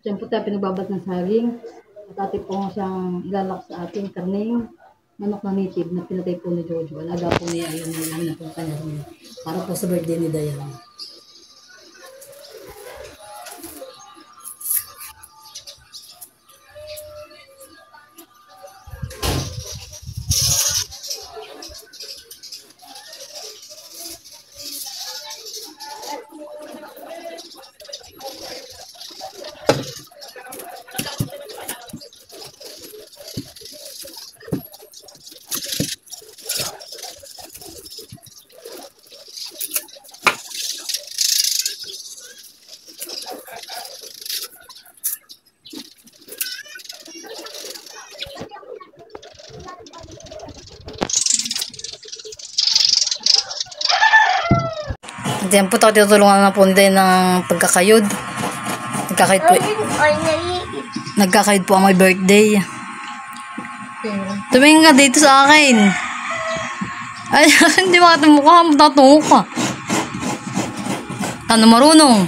Siyempre tayo pinagbabat ng saging. At atin po siyang ilalak sa ating karning manok na native na pinatay po ni Jojo. Alaga po niya yung namin na po kanya para po sa birthday ni Dayan. Diyan po tayo tutulungan na po din ng pagkakayod. Nagkakayod po ang my birthday. Tumingin ka dito sa akin. Ay, hindi makita mukha. Matatungo ka. Ano marunong?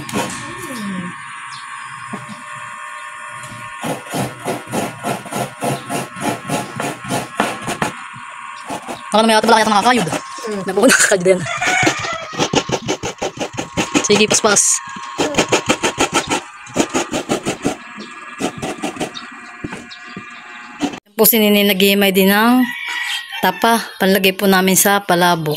Baka naman yata pala kaya nakakayod. Napuuna ka din. Sige, paspas. Po si Nini nag-iimay din ng tapa. Panlagay po namin sa palabo.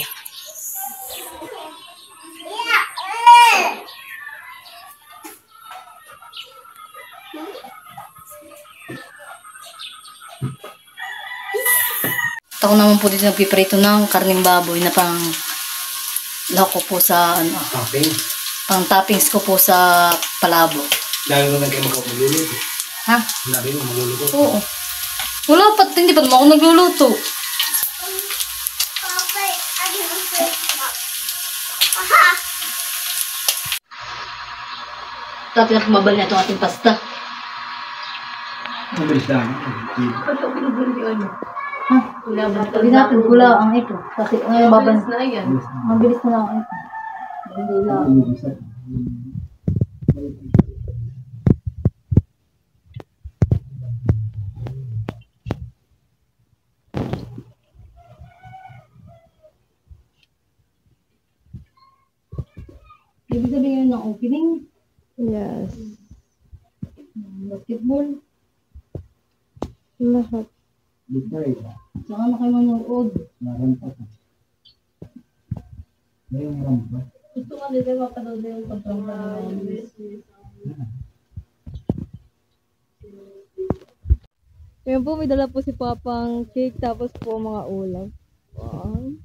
Ako naman po dito nagpiprito ng karning baboy na pang lako po sa ano. Pang toppings ko po sa palabo. Dahil mo nagkain magluluto. Ha? Dahil mo magluluto. Oo. Wala pa, hindi pa naman ako nagluluto. Dati na kumabal na itong ating pasta. Mabilis lang. Ha? Sabi natin, gula ang ito. Kasi ngayon babal na yan. Mabilis na lang ang ito. Hindi lang. Ibig sabihin ng opening? Yes. Basketball? Lahat. Saka na kayo manood. Gusto ka din ba mapanood na yung pagpapanood ng Ngayon po, may dala po si Papang cake, tapos po mga ulam. Wow.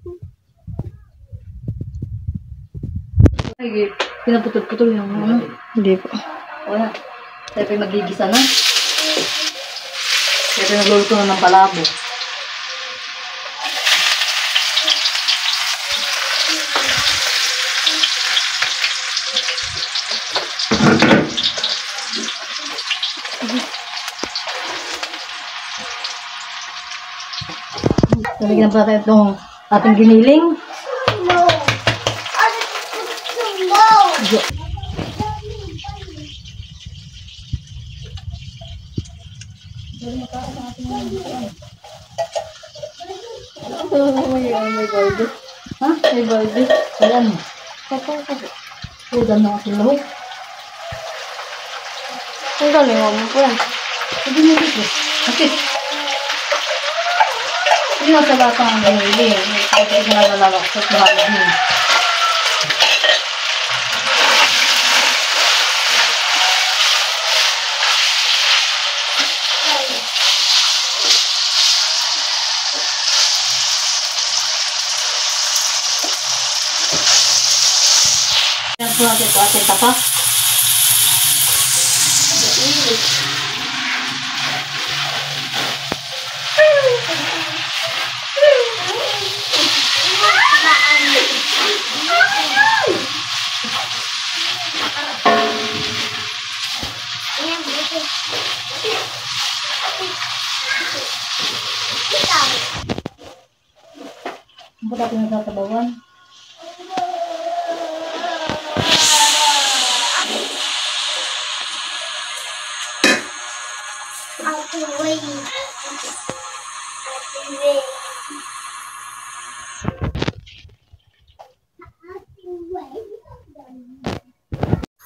Ay, pinaputol-putol yung ano. Hindi po. Wala. Tayo pa magigisa na. Tayo pa nagluluto na ng palabo. Lalagyan pa tayo itong ating giniling. May balde. Ha? May balde. Ayan. Papang po. Udan na kasi lahok. Ang galing mo po yan. Sabi niyo dito. Kasi, hindi na sa bata ang ganili. Hindi na nalalak sa bahala niya. Yan po natin ito ating tapa. Ang pala pinagtatabawan.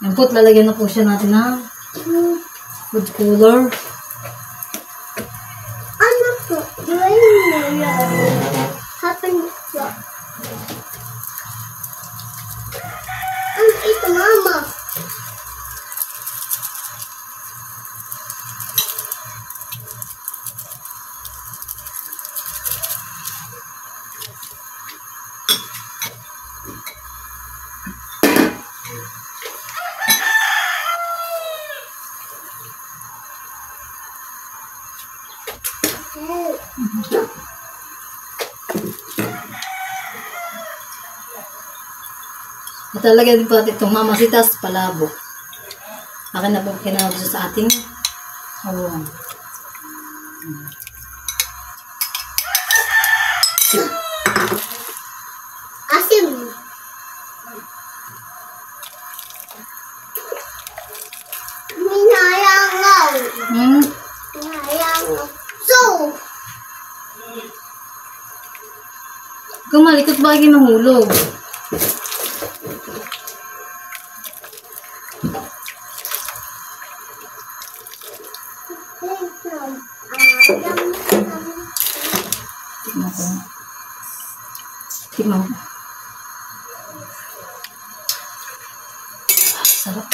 Yan po, lalagyan na po siya natin ng food color. Ano po? Yun. Happen po. Ano ito, mama? At lalagyan din po natin itong mamasitas palabo. Akin na po kinawag sa ating hawang. Asim. Minayangaw. Minayangaw. So, Kumalikot ba kayo mahulog? Tignan ko. Tignan ko. Sarap.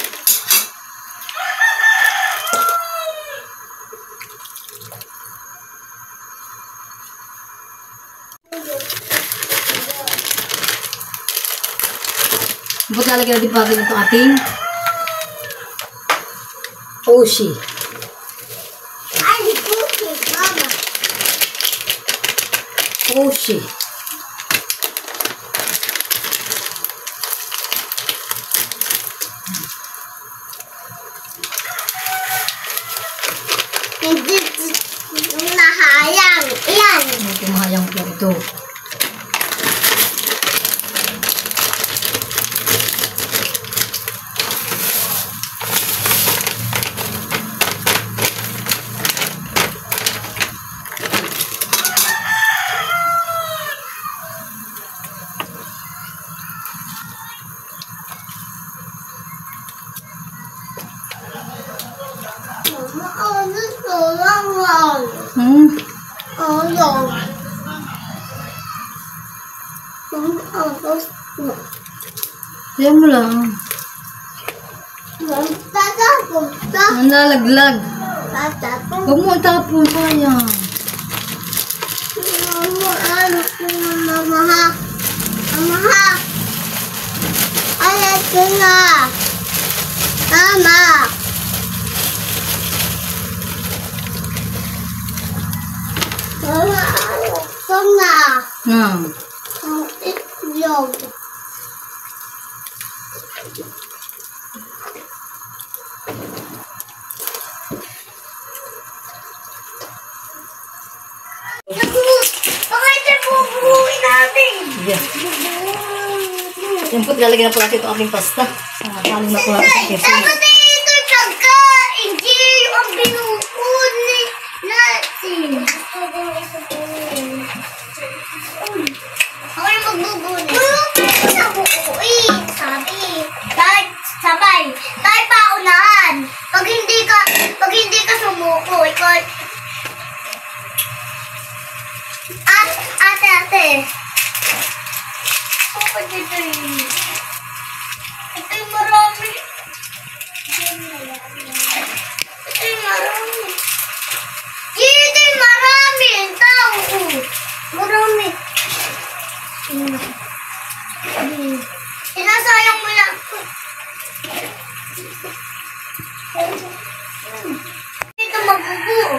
Ba't lalagyan natin pa rin ito ating oshi. ay, cookie, mama. Oshi. Hindi nahayang. Iyan. May kumahayang po ito. Mama, ano ito lang lang? Ano? Kaya mo lang. Tatapunta. Ang lalaglag. Tatapunta. Huwag mo itapon, sayang. Mama, ano ko na mama ha? Mama ha? Alas ko na. Mama. Mama, ano ko na? Nga. Ang itlog. Bakit yung bubuhuin natin? Sige. Yan po, lalagyan na po natin ito ating pasta. Kaling na po natin sa keso. Dapat ito pagkain. Hindi ang binukunin natin. Ako yung magbubunin. Pero sa buuin, sabi. Dahil sabay. Dahil paunahan. Pag hindi ka sumuko, ikaw. Ate. Ako dito yun. Ito yung marami. Ito yung marami. Ito yung marami. Ang tao. Marami. Sinasayang mo lang. Ito maguguo.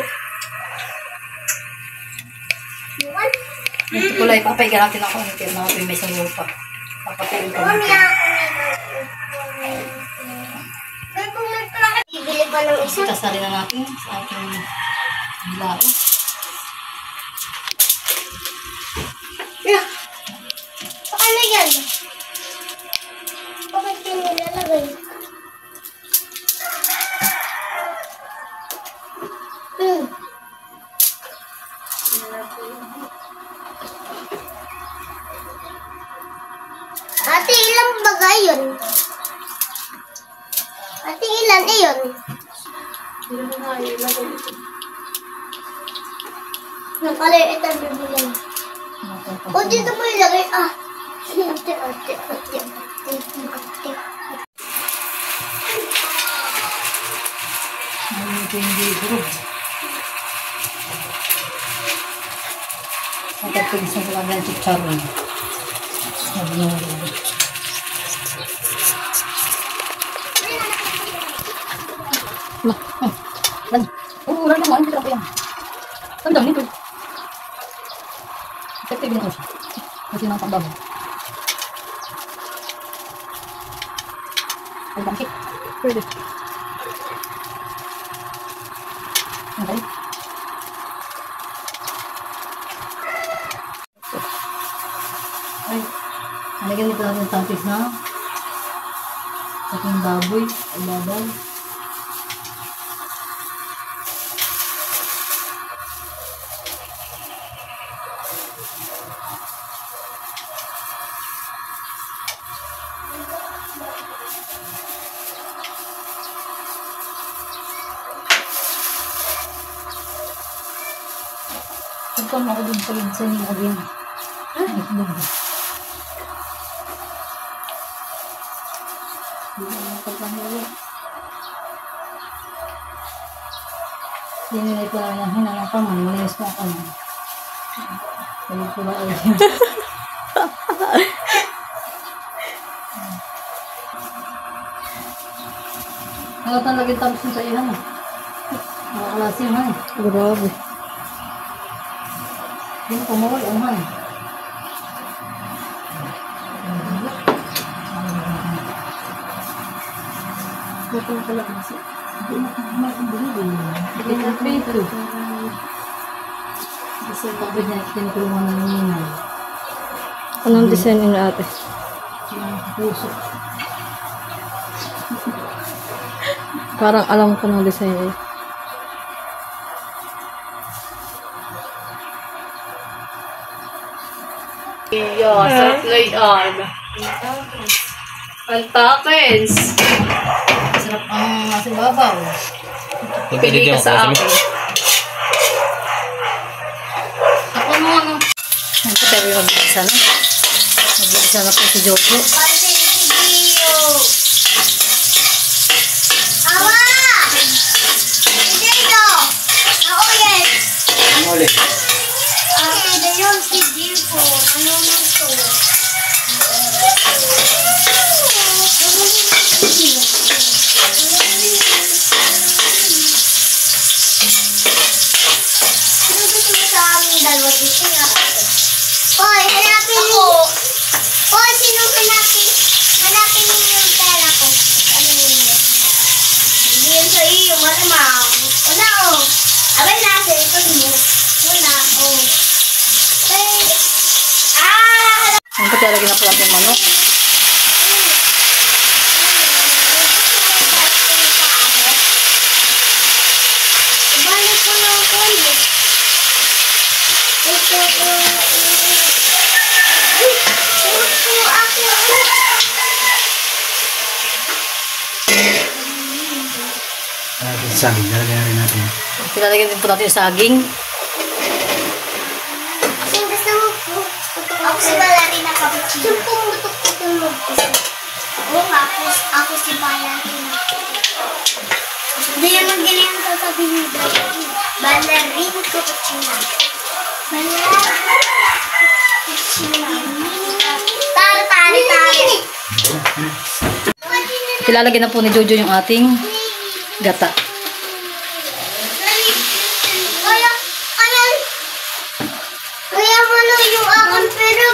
Buwan. Ito pula, ipapaiga natin ako. Ito na natin may sayo pa. Papatayin ko Mami, natin. ako. Bibili pa ng isa. Kasarin na natin sa ating bilao. Paano yan? Bakit yung nilalagay? Ilan iyon? Nakaliit ang bibilan. O, dito mo ilagay. Ah. Ate. Ano ito yung libro? Nakapagpigisan ko lang yung chicharon. Sabi niya wala. Mura naman, hindi ko yan. Ang dami nito. Effective na ko siya. Kasi nang pagbago. Ang bangkit. Pwede. Okay. Ay, nalagyan nito natin yung tampis na ating baboy, ibabaw. Pagkam ako dun sa minsan yung aging itlog. Hindi na pagkamili. Sininay ko lang yung hinang paman. Malayos ko ako. Sabi ko ba ay. Ano talaga yung tapos sa iyan? Nakakalasim ha. Grabe. Yung pumawal ang han. Bakit pala kasi? Hindi na kumabili. Hindi na pito. Kasi kapag niya tinutulungan ng ninay. Anong design yun ate? Yung puso. Parang alam ko ng design eh. Iya, sarap na yan. Pantakens. Sarap ang ating babaw. Pili ka sa akin. Ako mo ano. Ang pero yung mag-isa na. Mag-isa na po si Jojo. Pati si Gio. Awa! Dito! Ako yes! Ano ulit? Ito yung si Gio. Ano mo ito? Sino gusto mo sa aming dalawa dito nga? Hoy, hanapin mo! Hoy, sino hanapin? Hanapin mo yung pera ko. Ano niyo? Hindi yun sa iyo, malamang. Wala, oh. Abay nasa ito mo. Wala, oh. Hey. Ang pati lagi na po natin yung manok. Balik ko ng kondo. Ito ko. Ito ako. Sabi, lalagyan rin natin. Tilalagyan din po natin yung saging. Sino gusto mo po? Ako si Valerina Cappuccino. Sino po mutok-mutok mo? Oo nga po. Ako si Valerina. Hindi yan ang ganyan ang sasabihin mo. Valerina Cappuccino. Valerina Cappuccino. Tari. Tilalagyan na po ni Jojo yung ating gata. Kaya mo na yung akin pero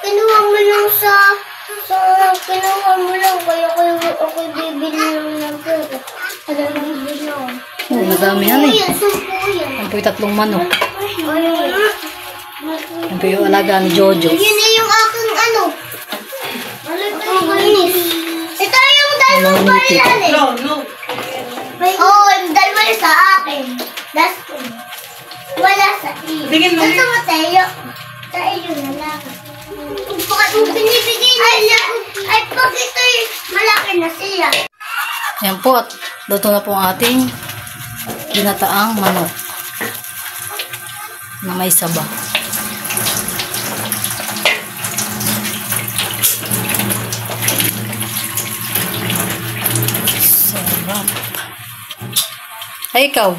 kinuha mo lang kinuha mo lang kaya ako bibili lang ng pera. Ano lang bibili lang? Oh, madami yan eh. Sampu yan. Yan po yung tatlong manok. Ayun. Yan po yung alaga ni Jojo. Yun na yung aking ano. Makinis. Ito yung dalawang barilan eh. Oo, yung dalawa yung sa akin. That's two. Wala sa iyo. Gusto mo tayo? Sa iyo na lang. Bakit mo binibigay nila? Ay, pag ito'y malaki na siya. Ayan po, at luto na po ang ating ginataang manok na may saba. Sarap. Ay, ikaw.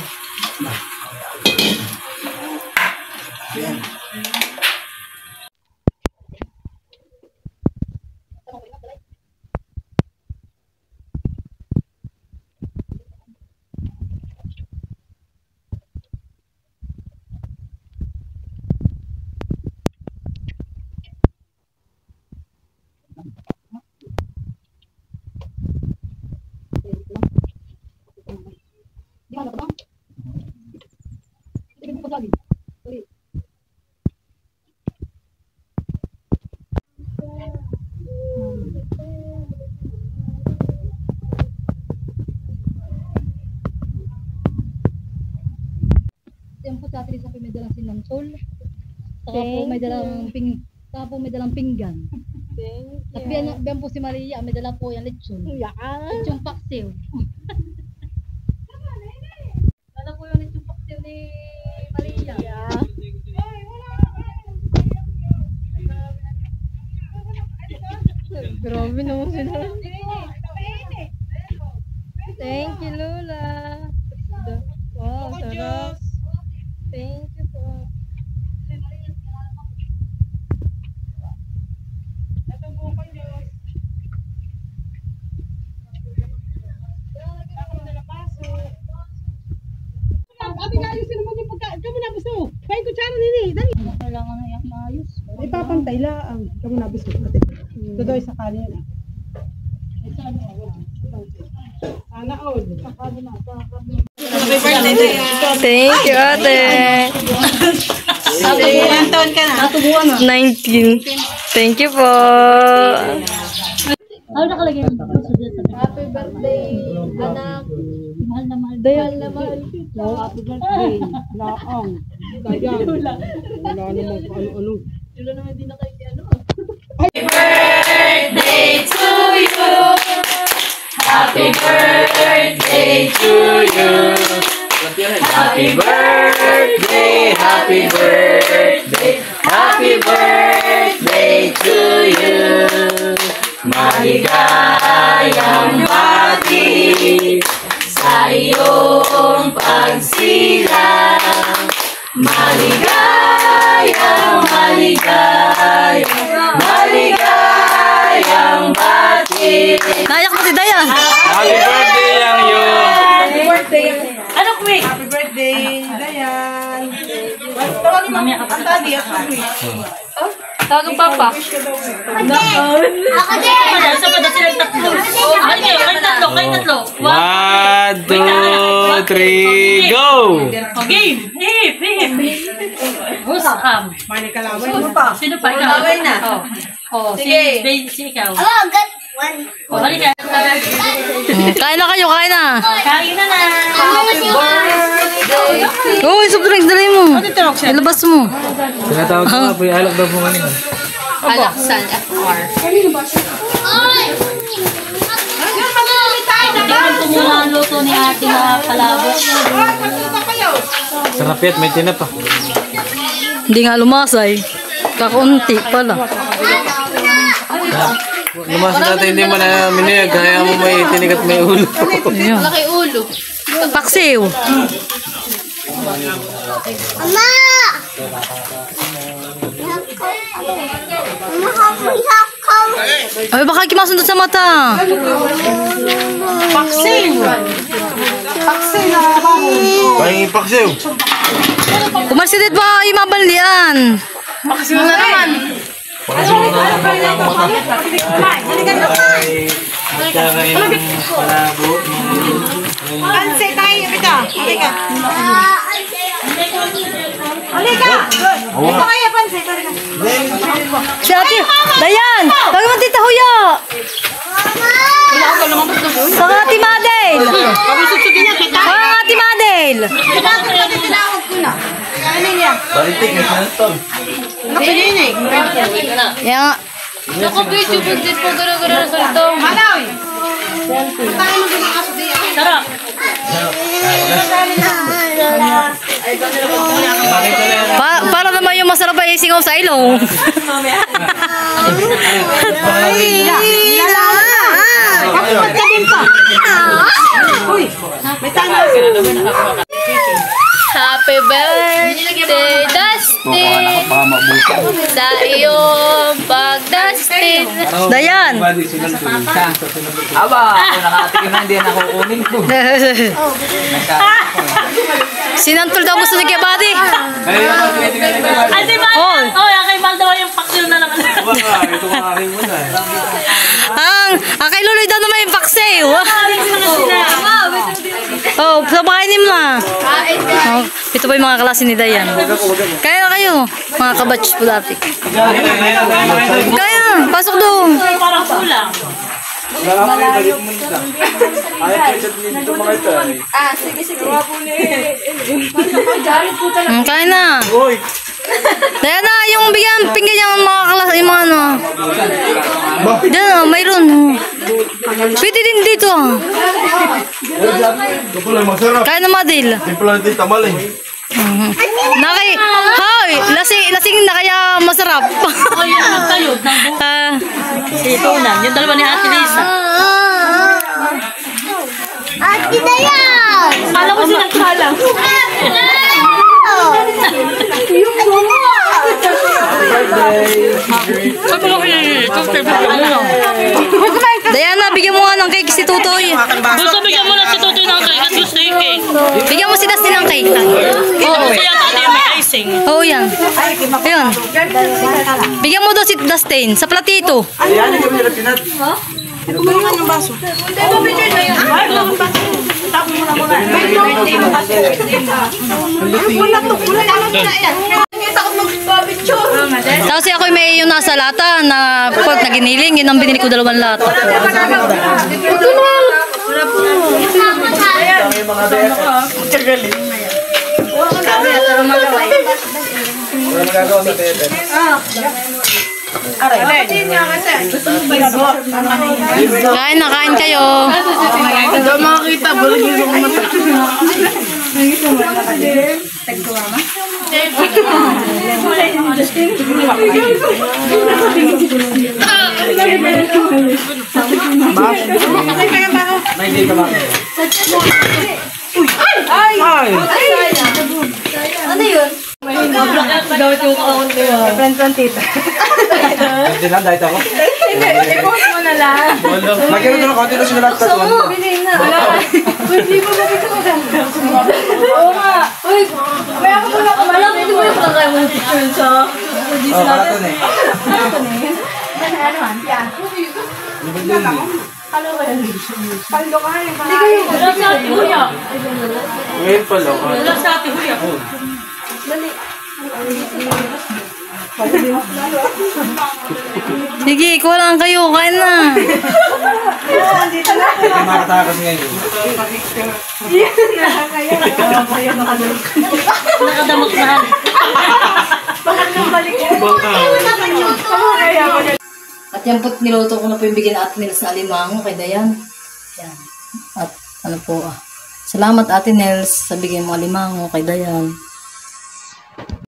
Yan po sa atin sa may dalang sinantol. Saka po may dalang may dalang pinggan. At biyan po si Maria, may dala po yung lechon. Lechon paksiw. Dala po yung lechon paksiw ni Maria. Grabe naman sila. Thank you, Lola. Wow, sarap. Thank you po. Ate, ayusin naman yung pagkain. Ikaw mo na gusto. Pahin ko tsara nini. Dali. Kailangan na yung maayos. Ipapantay lang. Ikaw mo na gusto. Ate. Tudoy sa kanina. Sana all. Thank you, ate. Ilang taon ka na? 19. Thank you po. Ano nakalagay mo? Happy birthday, anak. Mahal na mahal. Mahal na mahal. Happy birthday. Laang. Kaya. Wala naman kung ano-ano. Yun naman din na kayo ano. Happy birthday to you. Happy birthday to you. Happy birthday, happy birthday, happy birthday to you. Maligayang bati sa iyong pagsilang. Maligayang, maligayang, maligayang bati. Nayak mo si Dayan. Happy birthday yang yun. Happy birthday. Ano, quick? Happy birthday, Dayan. Tawagin mo ang tadi at mag-wish. Tawag ang papa. Ako din! Sa pala sila tatlo. Ano kayo? Kayo tatlo, kayo tatlo. 1, 2, 3, go! Okay. Hip, hip. Who's Mani kalaway. Sino pa? Sino pa? Ikaw. Kalaway na. Oh, si ikaw. Oh, got one. Oh, halika. Kain na kayo, kain na. Kain na na. Oo, yung soft drinks, dalay mo. Ilabas mo. Tinatawag ko nga po yung alak daw po kanina. Alaksan FR. Tingnan ko muna ang luto ni ate na palabos. Sarap yan, may tinap pa. Hindi nga lumasay. Kakaunti pala. Lumasa natin hindi mo na miniyag, kaya mo may tinig at may ulo. Ayan. Laki ulo. Paksiw. Mama! Hakaw! Ay, baka kimasundot sa mata. Pahingin paksiw. Kumarsidet ba yung mabanlian? Paksiw na naman ang mata. Ay, magkara yung palabo. Panse tayo, ito. Halika. Halika. Ito kaya panse. Halika. Si ate, Dayan! Tawag mo tita Huya! Sa ate Madel! Sa ate Madel! Tinawag ko na. Ano niya? Balitik, may sanatol. Nakilinig. Yan. Naku, video po din po gara-gara sa ito. Malaw! Sarap! Para naman yung masarap ay singaw sa ilong. Happy birthday, Dustin! Sa iyong pag-Dustin! Dayan! Aba, ako nakatikim na, hindi na kukunin ko. Sinantol daw gusto ni Kebati. Ay, si Mal! Oh, kay Mal daw yung paksiw na naman. Ito ang aking muna. Kay Luloy daw naman yung paksiw. Oh, sabahin mo na. Oh, ito pa yung mga klase ni Dayan. Kaya kayo, mga kabatch po dati. Kaya, pasok doon. Parang kulang. Kaya na. Kaya na, yung bigyan, pinggan yung mga klase, yung mga ano. Diyan, mayroon. Pwede din dito. Kaya na, Madil. Hoy, lasing na kaya masarap. Oh, yun ang tayo. Si Tunan, yung dalawa ni Ate Lisa. Ate Dayan! Kala ko silang kalang. Diana, bigyan mo nga ng cake si Tutoy. Gusto bigyan mo na si Tutoy ng cake at gusto yung cake. Bigyan mo si Dustin ng cake. Oo. Gusto yan tayo yung may icing. Oo, yan. Ayun. Bigyan mo daw si Dustin sa platito. Tapos ako may yung nasa lata na pork na giniling, yun ang binili ko 2 lata. Kain na, kain kayo. Makakita, balik yung mata. Ano yun? Gawit yung account mo. Friends and tita. Hindi na, dahil ako. I-post mo na lang. Magkano doon, konti na sila lahat tatuan. Bilhin na. Wala. Uy, di ba bakit ako ganda? Oo nga. Uy, may ako pala ko. Alam, hindi mo yung pagkakaya mo ng picture sa Oo, karaton eh. paldo ka rin. Hindi kayo. Wala sa Ate Huya. Ngayon pala. Wala sa Ate Huya. Sige, kulang kayo, kain na. Hindi makatakas ngayon. Nakadamot na. At yan po't niluto ko na po yung bigyan Ate Nels na alimango kay Dayan. Yan. At ano po Salamat Ate Nels sa bigyan mo alimango kay Dayan.